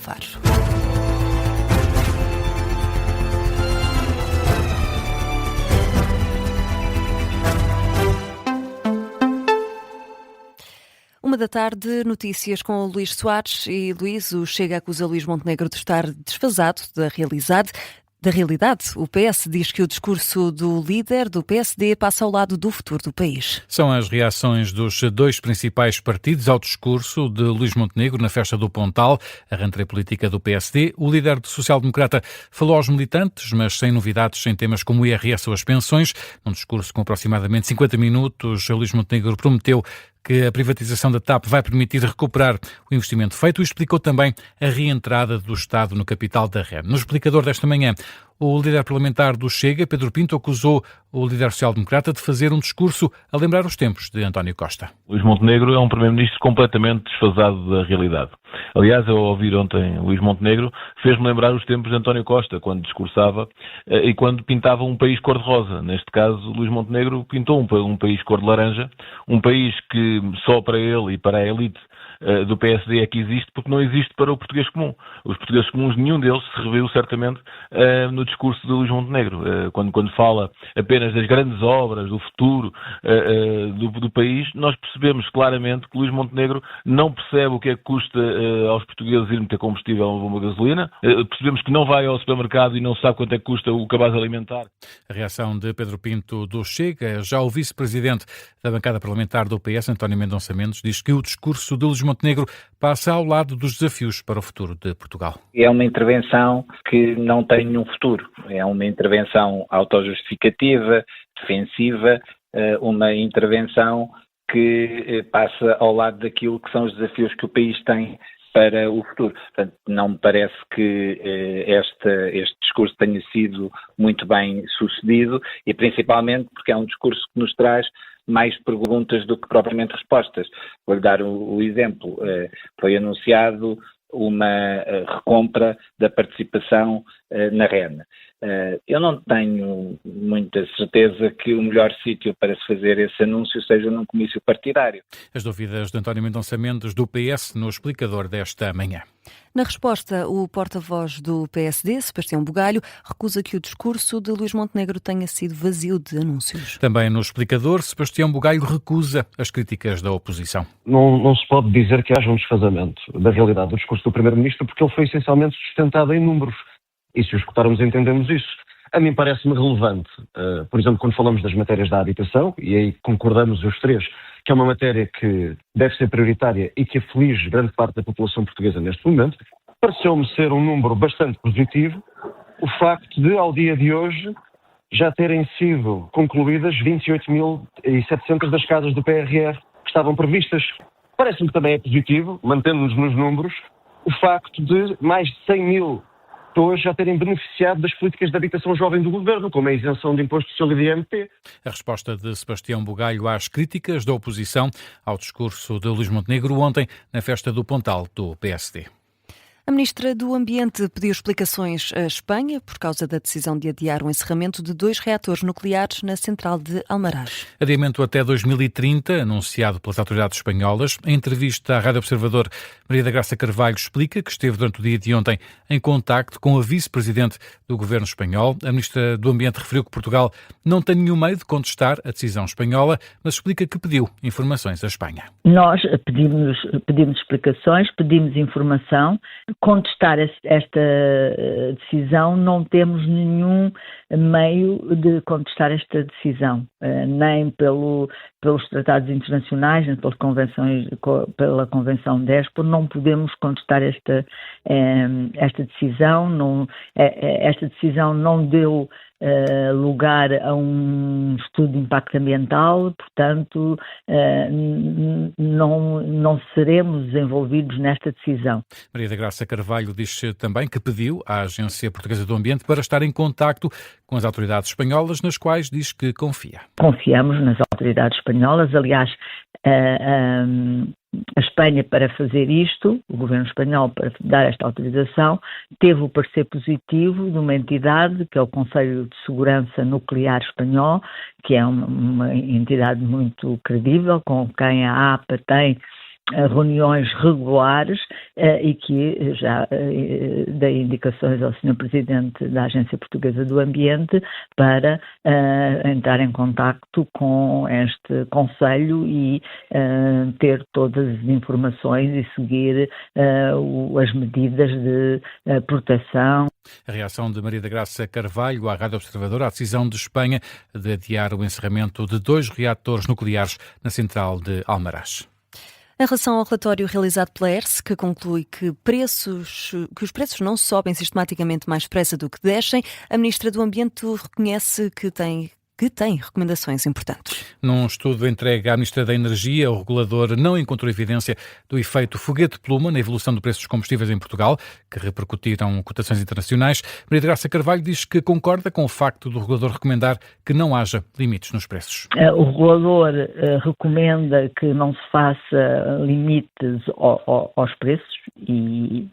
Faro. Uma da tarde, notícias com o Luís Soares. E Luís, o Chega acusa Luís Montenegro de estar desfasado da realidade. O PS diz que o discurso do líder do PSD passa ao lado do futuro do país. São as reações dos dois principais partidos ao discurso de Luís Montenegro na festa do Pontal, a rentrée política do PSD. O líder social-democrata falou aos militantes, mas sem novidades em temas como o IRS ou as pensões. Num discurso com aproximadamente 50 minutos, Luís Montenegro prometeu que a privatização da TAP vai permitir recuperar o investimento feito e explicou também a reentrada do Estado no capital da REN. No explicador desta manhã, o líder parlamentar do Chega, Pedro Pinto, acusou o líder social-democrata de fazer um discurso a lembrar os tempos de António Costa. Luís Montenegro é um primeiro-ministro completamente desfasado da realidade. Aliás, ao ouvir ontem Luís Montenegro, fez-me lembrar os tempos de António Costa, quando discursava e quando pintava um país cor-de-rosa. Neste caso, Luís Montenegro pintou um país cor-de-laranja, um país que só para ele e para a elite do PSD é que existe, porque não existe para o português comum. Os portugueses comuns, nenhum deles se reviu certamente no discurso de Luís Montenegro. Quando fala apenas das grandes obras, do futuro do país, nós percebemos claramente que Luís Montenegro não percebe o que é que custa aos portugueses ir meter combustível a uma bomba de gasolina. Percebemos que não vai ao supermercado e não sabe quanto é que custa o cabaz alimentar. A reação de Pedro Pinto do Chega. Já o vice-presidente da bancada parlamentar do PS, António Mendonça Mendes, diz que o discurso de Luís Montenegro passa ao lado dos desafios para o futuro de Portugal. É uma intervenção que não tem nenhum futuro. É uma intervenção autojustificativa, defensiva, uma intervenção que passa ao lado daquilo que são os desafios que o país tem para o futuro. Portanto, não me parece que este discurso tenha sido muito bem sucedido e principalmente porque é um discurso que nos traz mais perguntas do que propriamente respostas. Vou-lhe dar o exemplo. Foi anunciado uma recompra da participação na REN. Eu não tenho muita certeza que o melhor sítio para se fazer esse anúncio seja num comício partidário. As dúvidas de António Mendonça Mendes, do PS, no explicador desta manhã. Na resposta, o porta-voz do PSD, Sebastião Bugalho, recusa que o discurso de Luís Montenegro tenha sido vazio de anúncios. Também no explicador, Sebastião Bugalho recusa as críticas da oposição. Não se pode dizer que haja um desfazamento da realidade do discurso do Primeiro-Ministro porque ele foi essencialmente sustentado em números. E se o escutarmos entendemos isso. A mim parece-me relevante, por exemplo, quando falamos das matérias da habitação, e aí concordamos os três, que é uma matéria que deve ser prioritária e que aflige grande parte da população portuguesa neste momento, pareceu-me ser um número bastante positivo o facto de, ao dia de hoje, já terem sido concluídas 28.700 das casas do PRR que estavam previstas. Parece-me que também é positivo, mantendo-nos nos números, o facto de mais de 100 mil pessoas já terem beneficiado das políticas de habitação jovem do Governo, como a isenção de imposto social e de IMT. A resposta de Sebastião Bugalho às críticas da oposição ao discurso de Luís Montenegro ontem na festa do Pontal do PSD. A Ministra do Ambiente pediu explicações à Espanha por causa da decisão de adiar o encerramento de 2 reatores nucleares na central de Almaraz. Adiamento até 2030, anunciado pelas autoridades espanholas. Em entrevista à Rádio Observador, Maria da Graça Carvalho explica que esteve durante o dia de ontem em contacto com a vice-presidente do governo espanhol. A Ministra do Ambiente referiu que Portugal não tem nenhum meio de contestar a decisão espanhola, mas explica que pediu informações à Espanha. Nós pedimos explicações, pedimos informação. Contestar esta decisão, não temos nenhum meio de contestar esta decisão, nem pelos tratados internacionais, nem pela Convenção de Espoo, não podemos contestar esta decisão. Esta decisão não deu lugar a um estudo de impacto ambiental, portanto não seremos envolvidos nesta decisão. Maria da Graça Carvalho diz também que pediu à Agência Portuguesa do Ambiente para estar em contacto com as autoridades espanholas, nas quais diz que confia. Confiamos nas autoridades espanholas, aliás, a Espanha, para fazer isto, o governo espanhol, para dar esta autorização, teve o parecer positivo de uma entidade, que é o Conselho de Segurança Nuclear Espanhol, que é uma entidade muito credível, com quem a APA tem reuniões regulares e que já dei indicações ao Sr. Presidente da Agência Portuguesa do Ambiente para entrar em contacto com este Conselho e ter todas as informações e seguir as medidas de proteção. A reação de Maria da Graça Carvalho à Rádio Observador à decisão de Espanha de adiar o encerramento de 2 reatores nucleares na central de Almaraz. Em relação ao relatório realizado pela ERSE, que conclui que os preços não sobem sistematicamente mais depressa do que descem, a Ministra do Ambiente reconhece que tem recomendações importantes. Num estudo entregue à Ministra da Energia, o regulador não encontrou evidência do efeito foguete-pluma na evolução do preço dos combustíveis em Portugal, que repercutiram cotações internacionais. Maria de Graça Carvalho diz que concorda com o facto do regulador recomendar que não haja limites nos preços. O regulador recomenda que não se faça limites aos preços e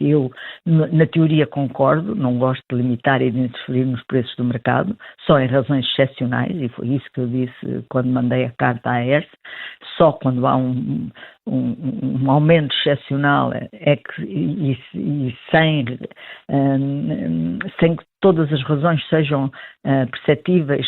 eu, na teoria, concordo, não gosto de limitar e de interferir nos preços do mercado, só em razões excepcionais, e foi isso que eu disse quando mandei a carta à ERSE, só quando há um aumento excepcional sem que todas as razões sejam perceptíveis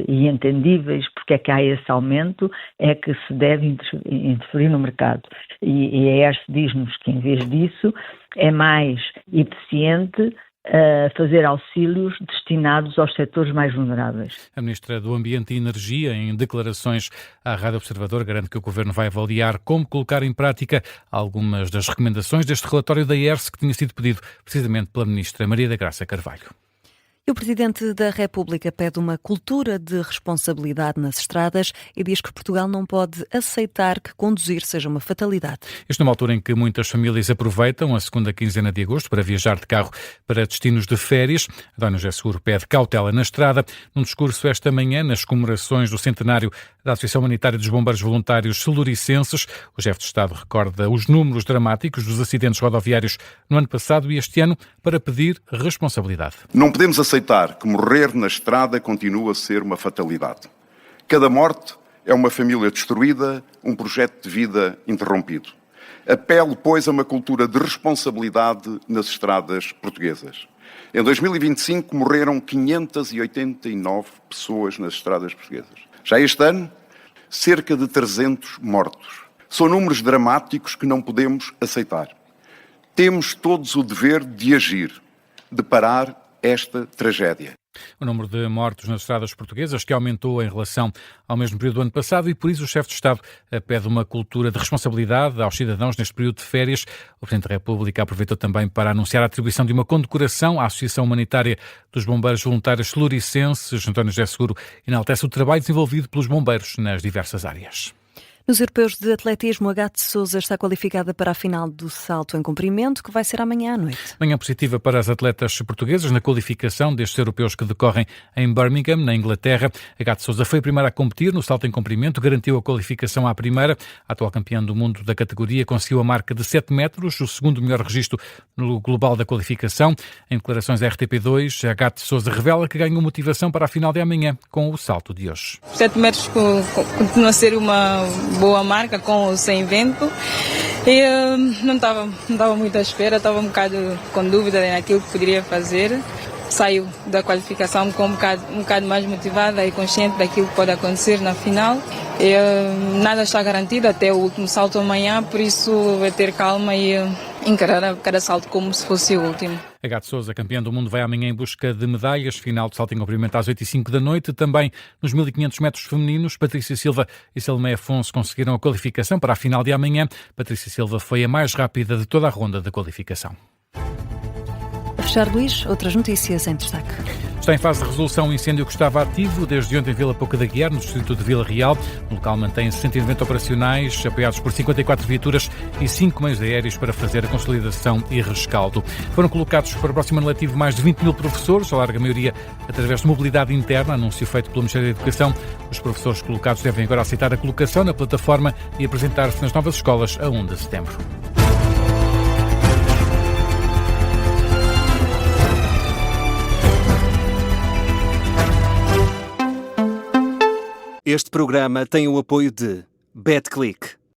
e entendíveis porque é que há esse aumento, é que se deve interferir no mercado. E a ERSE diz-nos que, em vez disso, é mais eficiente fazer auxílios destinados aos setores mais vulneráveis. A Ministra do Ambiente e Energia, em declarações à Rádio Observador, garante que o Governo vai avaliar como colocar em prática algumas das recomendações deste relatório da ERSE que tinha sido pedido precisamente pela Ministra Maria da Graça Carvalho. E o Presidente da República pede uma cultura de responsabilidade nas estradas e diz que Portugal não pode aceitar que conduzir seja uma fatalidade. Isto numa altura em que muitas famílias aproveitam a segunda quinzena de agosto para viajar de carro para destinos de férias. António José Seguro pede cautela na estrada. Num discurso esta manhã, nas comemorações do centenário da Associação Humanitária dos Bombeiros Voluntários Celuricenses, o chefe de Estado recorda os números dramáticos dos acidentes rodoviários no ano passado e este ano para pedir responsabilidade. Não podemos aceitar que morrer na estrada continue a ser uma fatalidade. Cada morte é uma família destruída, um projeto de vida interrompido. Apelo, pois, a uma cultura de responsabilidade nas estradas portuguesas. Em 2025 morreram 589 pessoas nas estradas portuguesas. Já este ano, cerca de 300 mortos. São números dramáticos que não podemos aceitar. Temos todos o dever de agir, de parar esta tragédia. O número de mortos nas estradas portuguesas que aumentou em relação ao mesmo período do ano passado e por isso o chefe de Estado pede uma cultura de responsabilidade aos cidadãos neste período de férias. O Presidente da República aproveitou também para anunciar a atribuição de uma condecoração à Associação Humanitária dos Bombeiros Voluntários Celuricenses. António José Seguro enaltece o trabalho desenvolvido pelos bombeiros nas diversas áreas. Nos europeus de atletismo, a Agate Sousa está qualificada para a final do salto em comprimento, que vai ser amanhã à noite. Manhã positiva para as atletas portuguesas na qualificação destes europeus que decorrem em Birmingham, na Inglaterra. A Agate Sousa foi a primeira a competir no salto em comprimento, garantiu a qualificação à primeira. A atual campeã do mundo da categoria conseguiu a marca de 7 metros, o segundo melhor registro no global da qualificação. Em declarações à RTP2, a Agate Sousa revela que ganhou motivação para a final de amanhã com o salto de hoje. 7 metros continua a ser uma boa marca com ou sem vento e não estava muito à espera, estava um bocado com dúvida naquilo que poderia fazer. Saio da qualificação com um bocado mais motivada e consciente daquilo que pode acontecer na final. Nada está garantido até o último salto amanhã, por isso vai ter calma e encarar cada salto como se fosse o último. A Agate Sousa, campeã do mundo, vai amanhã em busca de medalhas. Final de salto em comprimento às 8h05 da noite. Também nos 1500 metros femininos, Patrícia Silva e Salomé Afonso conseguiram a qualificação para a final de amanhã. Patrícia Silva foi a mais rápida de toda a ronda da qualificação. A fechar, Luís, outras notícias em destaque. Está em fase de resolução o incêndio que estava ativo desde ontem em Vila Pouca da Guiar, no distrito de Vila Real. O local mantém 190 operacionais, apoiados por 54 viaturas e 5 meios aéreos para fazer a consolidação e rescaldo. Foram colocados para o próximo ano letivo mais de 20 mil professores, a larga maioria através de mobilidade interna, anúncio feito pelo Ministério da Educação. Os professores colocados devem agora aceitar a colocação na plataforma e apresentar-se nas novas escolas a 1 de setembro. Este programa tem o apoio de BetClick.